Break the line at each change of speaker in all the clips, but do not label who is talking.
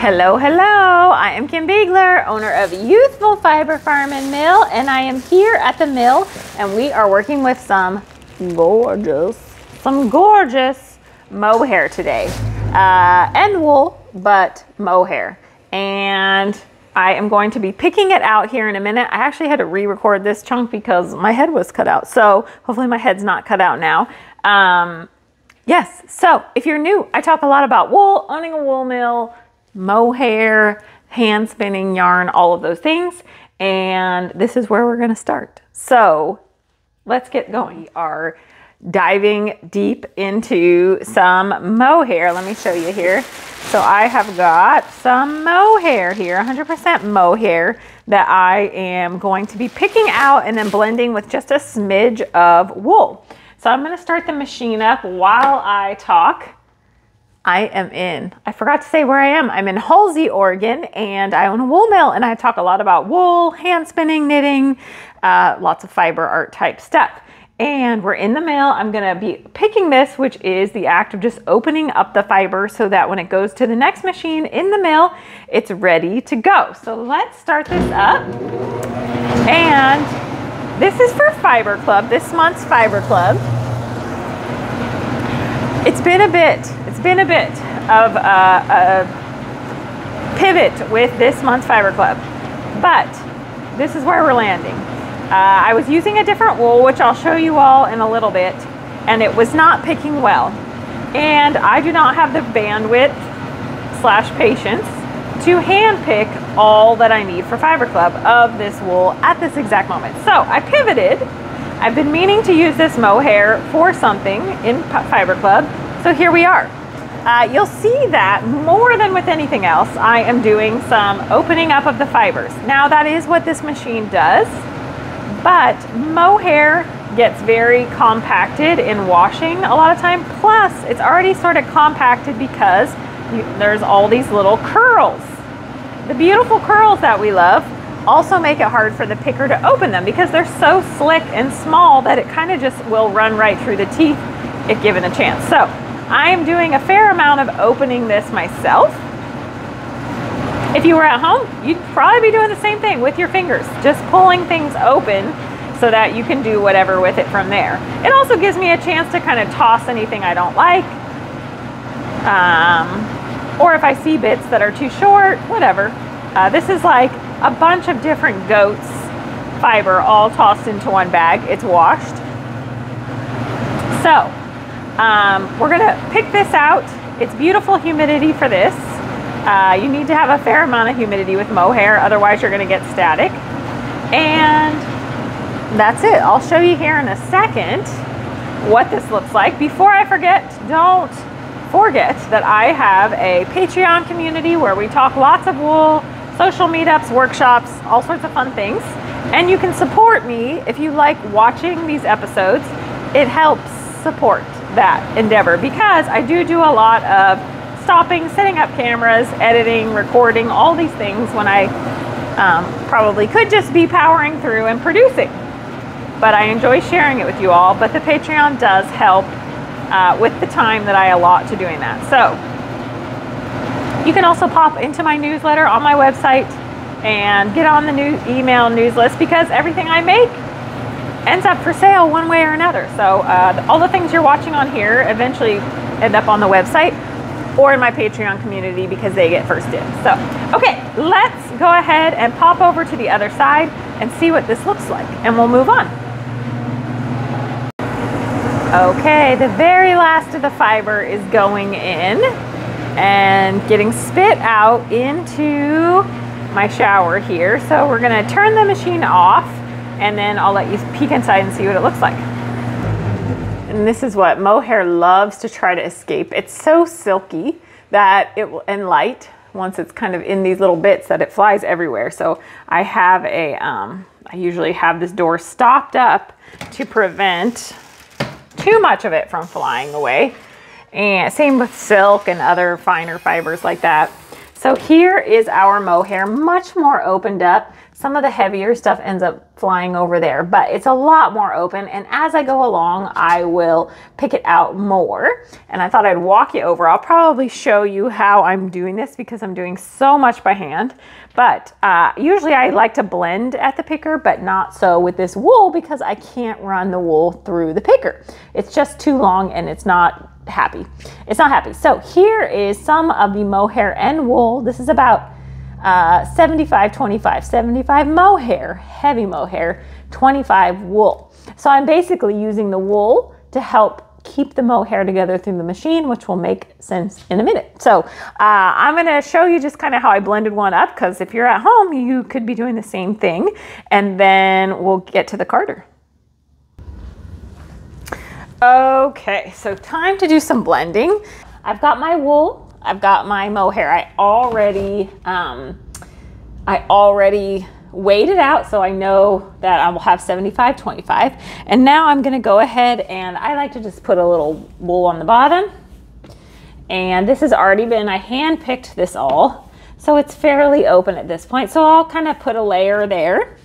Hello, hello. I am Kim Beigler, owner of Ewethful Fiber Mill, and I am here at the mill, and we are working with some gorgeous mohair today, and wool, but mohair. And I am going to be picking it out here in a minute. I actually had to re-record this chunk because my head was cut out, so hopefully my head's not cut out now. Yes, so if you're new, I talk a lot about wool, owning a wool mill, mohair, hand spinning, yarn, all of those things. And this is where we're gonna start. So let's get going. We are diving deep into some mohair. Let me show you here. So I have got some mohair here, 100% mohair, that I am going to be picking out and then blending with just a smidge of wool. So I'm gonna start the machine up while I talk. I forgot to say where I am. I'm in Halsey, Oregon, and I own a wool mill, and I talk a lot about wool, hand spinning, knitting, lots of fiber art type stuff. And we're in the mill. I'm gonna be picking this, which is the act of just opening up the fiber so that when it goes to the next machine in the mill, it's ready to go. So let's start this up. And this is for Fiber Club, this month's Fiber Club. It's been a bit of a pivot with this month's Fiber Club, but this is where we're landing. I was using a different wool, which I'll show you all in a little bit, and it was not picking well. And I do not have the bandwidth / patience to hand pick all that I need for Fiber Club of this wool at this exact moment. So I pivoted. I've been meaning to use this mohair for something in Fiber Club, so here we are. You'll see that more than with anything else, I am doing some opening up of the fibers. Now that is what this machine does, but mohair gets very compacted in washing a lot of time. Plus, it's already sort of compacted because there's all these little curls. The beautiful curls that we love also make it hard for the picker to open them because they're so slick and small that it kind of just will run right through the teeth if given a chance. So I am doing a fair amount of opening this myself. If you were at home, you'd probably be doing the same thing with your fingers, just pulling things open so that you can do whatever with it from there. It also gives me a chance to kind of toss anything I don't like, or if I see bits that are too short, whatever. This is like a bunch of different goats fiber all tossed into one bag. It's washed. So we're gonna pick this out. It's beautiful humidity for this. You need to have a fair amount of humidity with mohair, otherwise you're gonna get static. And that's it. I'll show you here in a second what this looks like. Before I forget, don't forget that I have a Patreon community where we talk lots of wool, social meetups, workshops, all sorts of fun things. And you can support me if you like watching these episodes. It helps support that endeavor because I do a lot of stopping, setting up cameras, editing, recording, all these things when I probably could just be powering through and producing. But I enjoy sharing it with you all, but the Patreon does help with the time that I allot to doing that. So you can also pop into my newsletter on my website and get on the new email news list because everything I make ends up for sale one way or another. So all the things you're watching on here eventually end up on the website or in my Patreon community because they get first in. So, okay, let's go ahead and pop over to the other side and see what this looks like, and we'll move on. Okay, the very last of the fiber is going in and getting spit out into my shower here. So we're gonna turn the machine off and then I'll let you peek inside and see what it looks like. And this is what mohair loves to try to escape. It's so silky that it will, and light, once it's kind of in these little bits, that it flies everywhere. So I have a, I usually have this door stopped up to prevent too much of it from flying away. And same with silk and other finer fibers like that. So here is our mohair, much more opened up. Some of the heavier stuff ends up flying over there, but it's a lot more open. And as I go along, I will pick it out more. And I thought I'd walk you over. I'll probably show you how I'm doing this because I'm doing so much by hand. But usually I like to blend at the picker, but not so with this wool because I can't run the wool through the picker. It's just too long and it's not happy. It's not happy. So here is some of the mohair and wool. This is about 75, 25, 75 mohair, heavy mohair, 25 wool. So I'm basically using the wool to help keep the mohair together through the machine, which will make sense in a minute. So I'm going to show you just kind of how I blended one up, because if you're at home, you could be doing the same thing, and then we'll get to the carder. Okay, so time to do some blending. I've got my wool, I've got my mohair. I already weighed it out, so I know that I will have 75, 25. And now I'm gonna go ahead and I like to just put a little wool on the bottom. And this has already been, I hand picked this all, so it's fairly open at this point. So I'll kind of put a layer there.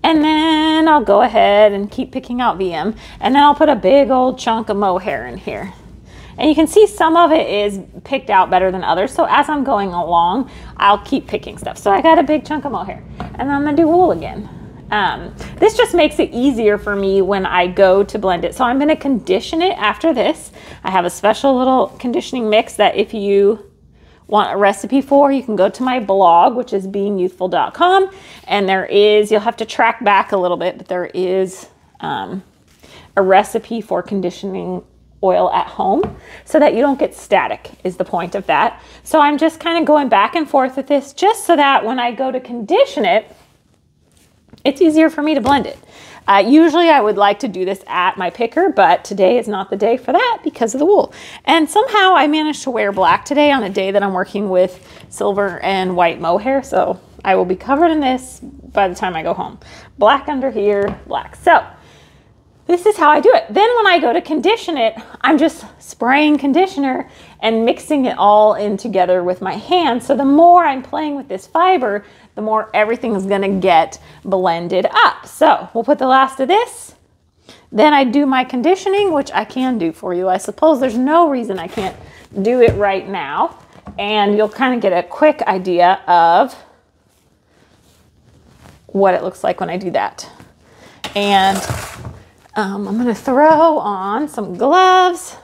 And then I'll go ahead and keep picking out VM. And then I'll put a big old chunk of mohair in here. And you can see some of it is picked out better than others. So as I'm going along, I'll keep picking stuff. So I got a big chunk of mohair. And then I'm gonna do wool again. This just makes it easier for me when I go to blend it. So I'm gonna condition it after this. I have a special little conditioning mix that if you want a recipe for, you can go to my blog, which is beingyouthful.com. And there is, you'll have to track back a little bit, but there is a recipe for conditioning oil at home so that you don't get static is the point of that. So I'm just kind of going back and forth with this just so that when I go to condition it, it's easier for me to blend it. Usually I would like to do this at my picker, but today is not the day for that because of the wool. And somehow I managed to wear black today on a day that I'm working with silver and white mohair. So I will be covered in this by the time I go home. Black under here, black. So this is how I do it. Then when I go to condition it, I'm just spraying conditioner and mixing it all in together with my hand. So the more I'm playing with this fiber, the more everything is gonna get blended up. So we'll put the last of this. Then I do my conditioning, which I can do for you. I suppose there's no reason I can't do it right now. And you'll kind of get a quick idea of what it looks like when I do that. And I'm gonna throw on some gloves.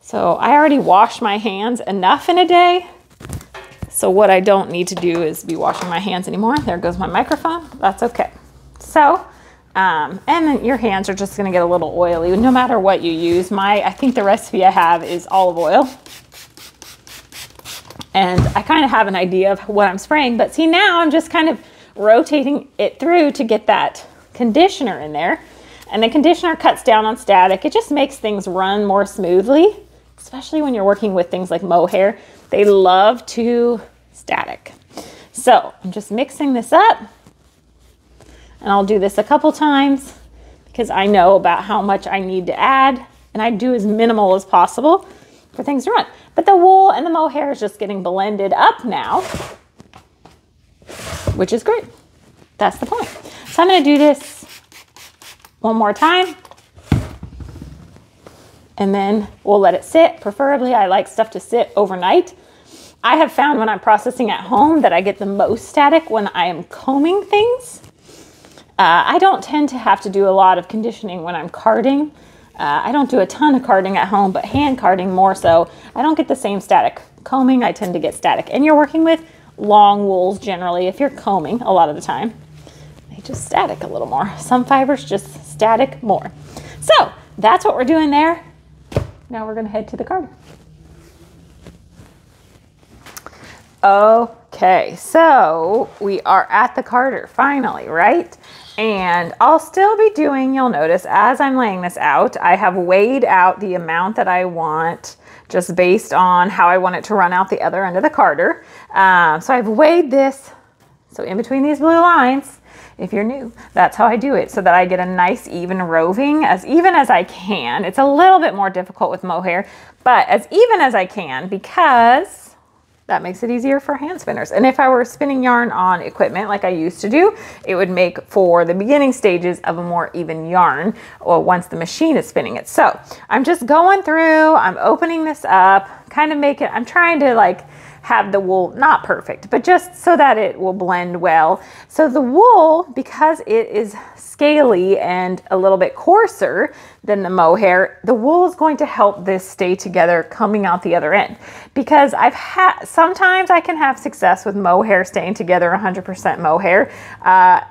So I already washed my hands enough in a day. So what I don't need to do is be washing my hands anymore. There goes my microphone, that's okay. So, and then your hands are just gonna get a little oily no matter what you use. I think the recipe I have is olive oil. And I kind of have an idea of what I'm spraying, but see now I'm just kind of rotating it through to get that conditioner in there. And the conditioner cuts down on static. It just makes things run more smoothly, especially when you're working with things like mohair. They love to static. So I'm just mixing this up, and I'll do this a couple times because I know about how much I need to add, and I do as minimal as possible for things to run. But the wool and the mohair is just getting blended up now, which is great. That's the point. So I'm gonna do this one more time, and then we'll let it sit. Preferably, I like stuff to sit overnight. I have found when I'm processing at home that I get the most static when I am combing things. I don't tend to have to do a lot of conditioning when I'm carding. I don't do a ton of carding at home, but hand carding more so. I don't get the same static. Combing, I tend to get static. And you're working with long wools generally. If you're combing a lot of the time, they just static a little more. Some fibers just static more. So that's what we're doing there. Now we're gonna head to the carder. Okay, so we are at the carder finally, right? And I'll still be doing, you'll notice as I'm laying this out, I have weighed out the amount that I want just based on how I want it to run out the other end of the carder. So I've weighed this. So in between these blue lines, if you're new, that's how I do it, so that I get a nice even roving, as even as I can. It's a little bit more difficult with mohair, but as even as I can, because that makes it easier for hand spinners. And if I were spinning yarn on equipment like I used to do, it would make for the beginning stages of a more even yarn or once the machine is spinning it. So I'm just going through, I'm opening this up, kind of make it, I'm trying to like have the wool, not perfect, but just so that it will blend well. So the wool, because it is scaly and a little bit coarser than the mohair, the wool is going to help this stay together coming out the other end. Because sometimes I can have success with mohair staying together, 100% mohair.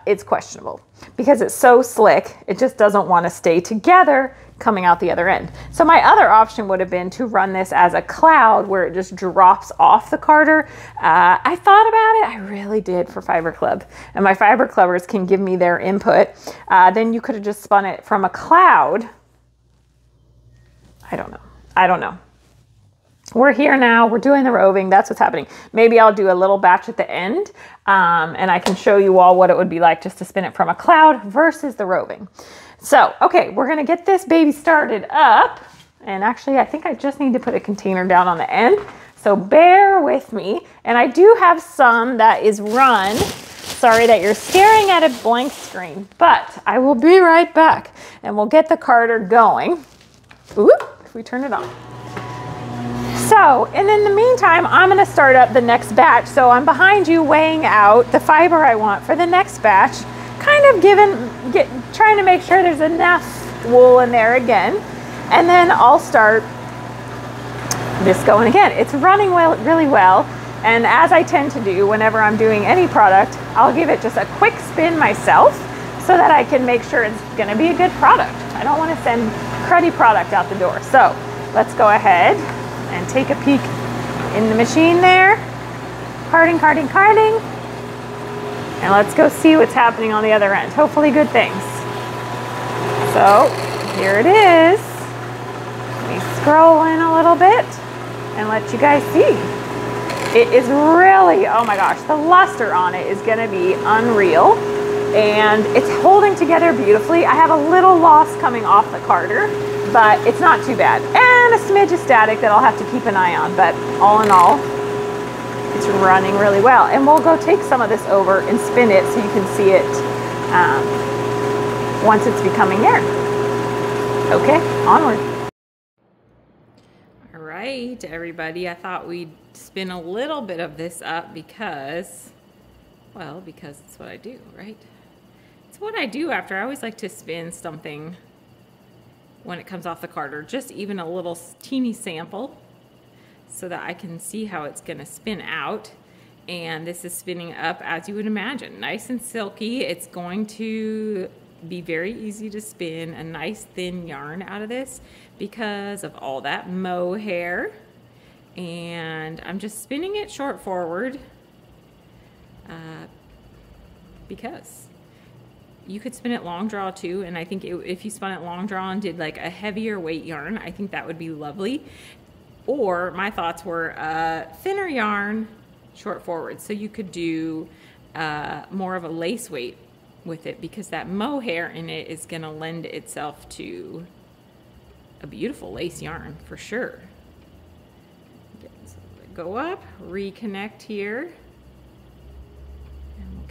It's questionable because it's so slick, it just doesn't want to stay together coming out the other end. So my other option would have been to run this as a cloud where it just drops off the carder. I thought about it, I really did for Fiber Club, and my Fiber Clubbers can give me their input. Then you could have just spun it from a cloud. I don't know. We're here now, we're doing the roving, that's what's happening. Maybe I'll do a little batch at the end and I can show you all what it would be like just to spin it from a cloud versus the roving. So, okay, we're gonna get this baby started up. And actually, I think I just need to put a container down on the end. So bear with me. And I do have some that is run. Sorry that you're staring at a blank screen, but I will be right back and we'll get the carder going. Ooh, if we turn it on. So, and in the meantime, I'm gonna start up the next batch. So I'm behind you weighing out the fiber I want for the next batch, kind of trying to make sure there's enough wool in there again. And then I'll start this going again. It's running really well. And as I tend to do whenever I'm doing any product, I'll give it just a quick spin myself so that I can make sure it's gonna be a good product. I don't wanna send cruddy product out the door. So let's go ahead and take a peek in the machine there. Carding. And let's go see what's happening on the other end. Hopefully good things. So here it is. Let me scroll in a little bit and let you guys see. It is really, oh my gosh, the luster on it is gonna be unreal. And it's holding together beautifully. I have a little loss coming off the carder, but it's not too bad. And a smidge of static that I'll have to keep an eye on, but all in all, it's running really well. And we'll go take some of this over and spin it so you can see it once it's becoming yarn. Okay, onward. All right, everybody, I thought we'd spin a little bit of this up because, well, because it's what I do, right? It's what I do after. I always like to spin something when it comes off the carder, just even a little teeny sample so that I can see how it's gonna spin out. And this is spinning up as you would imagine, nice and silky. It's going to be very easy to spin a nice thin yarn out of this because of all that mohair. And I'm just spinning it short forward because you could spin it long draw too, and I think if you spun it long draw and did like a heavier weight yarn, I think that would be lovely. Or my thoughts were thinner yarn, short forward, so you could do more of a lace weight with it because that mohair in it is gonna lend itself to a beautiful lace yarn for sure. Go up, reconnect here.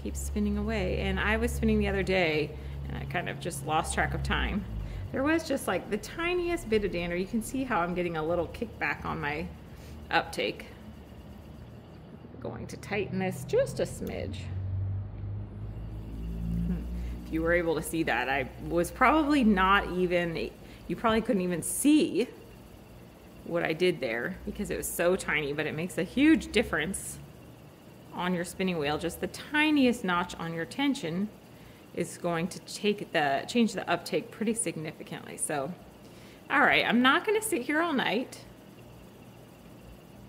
Keep spinning away. And I was spinning the other day and I kind of just lost track of time. There was just like the tiniest bit of dander. You can see how I'm getting a little kickback on my uptake. I'm going to tighten this just a smidge. If you were able to see that, I was probably not even, you probably couldn't even see what I did there because it was so tiny, but it makes a huge difference on your spinning wheel. Just the tiniest notch on your tension is going to change the uptake pretty significantly. So, all right, I'm not gonna sit here all night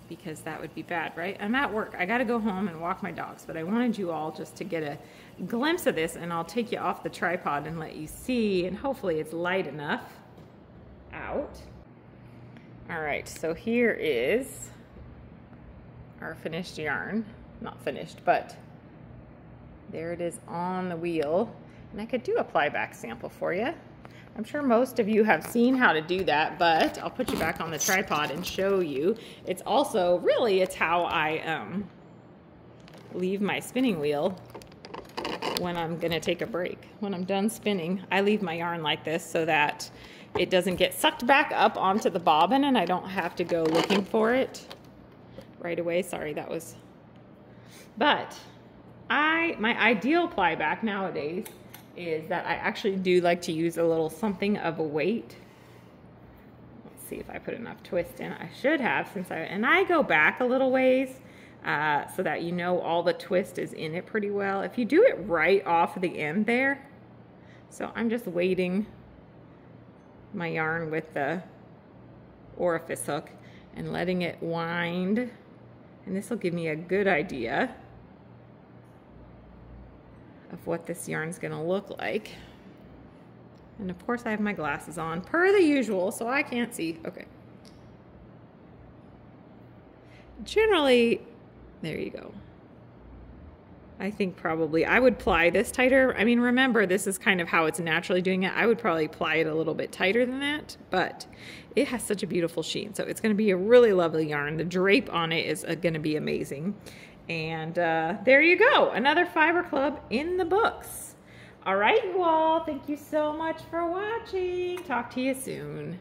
because that would be bad, right? I'm at work, I gotta go home and walk my dogs, but I wanted you all just to get a glimpse of this, and I'll take you off the tripod and let you see, and hopefully it's light enough out. All right, so here is our finished yarn. Not finished, but there it is on the wheel. And I could do a plyback sample for you. I'm sure most of you have seen how to do that, but I'll put you back on the tripod and show you. It's also, really, it's how I leave my spinning wheel when I'm gonna take a break. When I'm done spinning, I leave my yarn like this so that it doesn't get sucked back up onto the bobbin and I don't have to go looking for it right away. Sorry, that was... But my ideal ply back nowadays is that I actually do like to use a little something of a weight. Let's see if I put enough twist in. I should have, and I go back a little ways so that you know all the twist is in it pretty well. If you do it right off the end there, so I'm just weighting my yarn with the orifice hook and letting it wind, and this will give me a good idea of what this yarn's gonna look like. And of course I have my glasses on per the usual, so I can't see. Okay. Generally, there you go. I think probably I would ply this tighter. I mean, remember, this is kind of how it's naturally doing it. I would probably ply it a little bit tighter than that, but it has such a beautiful sheen. So it's gonna be a really lovely yarn. The drape on it is gonna be amazing. And there you go, another fiber club in the books. All right, you all, thank you so much for watching. Talk to you soon.